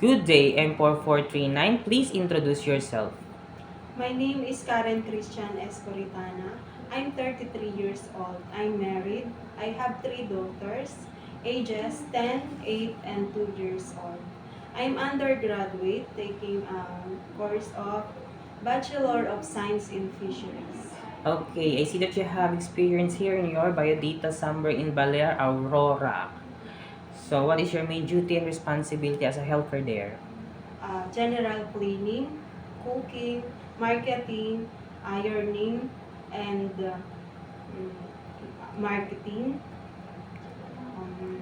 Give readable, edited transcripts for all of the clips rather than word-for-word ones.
Good day, M4439. Please introduce yourself. My name is Karen Christian Escoritana. I'm 33 years old. I'm married. I have 3 daughters, ages 10, 8, and 2 years old. I'm undergraduate taking a course of Bachelor of Science in Fisheries. Okay, I see that you have experience here in your biodata somewhere in Balear, Aurora. So, what is your main duty and responsibility as a helper there? General cleaning, cooking, marketing, ironing, and marketing. Um,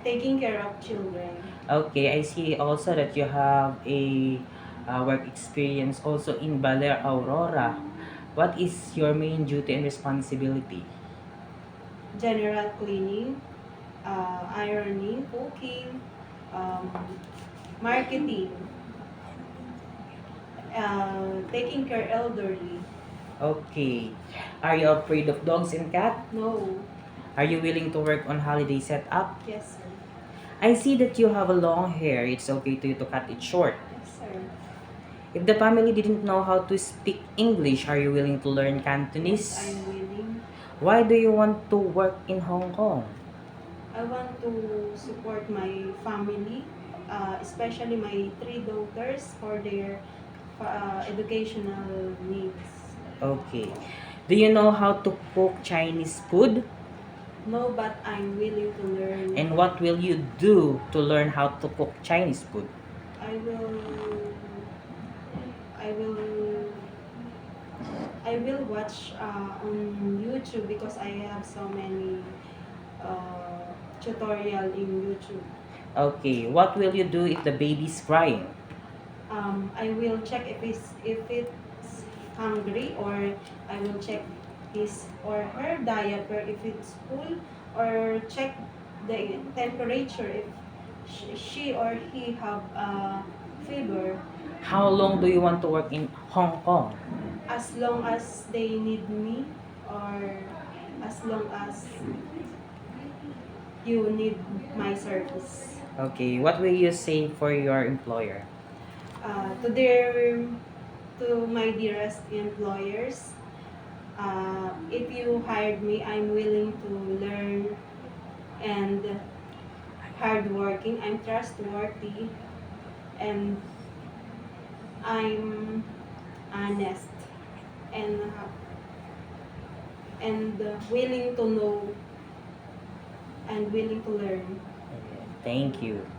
Taking care of children. Okay, I see also that you have a work experience also in Balear, Aurora. What is your main duty and responsibility? General cleaning, ironing, cooking, um, marketing, taking care elderly. Okay. Are you afraid of dogs and cats? No. Are you willing to work on holiday setup? Yes, sir. I see that you have a long hair. It's okay to you to cut it short. Yes, sir. If the family didn't know how to speak English, are you willing to learn Yes, Cantonese? I'm willing. Why do you want to work in Hong Kong? I want to support my family, especially my 3 daughters for their educational needs. Okay. Do you know how to cook Chinese food? No, but I'm willing to learn. And what will you do to learn how to cook Chinese food? I will I will I will watch on YouTube because I have so many tutorial in YouTube. Okay, what will you do if the baby's crying? I will check if it's hungry, or I will check his or her diaper if it's full, or check the temperature if she or he have fever. How long do you want to work in Hong Kong? As long as they need me, or as long as you need my service. Okay, what will you say for your employer? To their to my dearest employers, if you hired me, I'm willing to learn and hardworking. I'm trustworthy, and I'm honest, and willing to know and willing to learn. Thank you.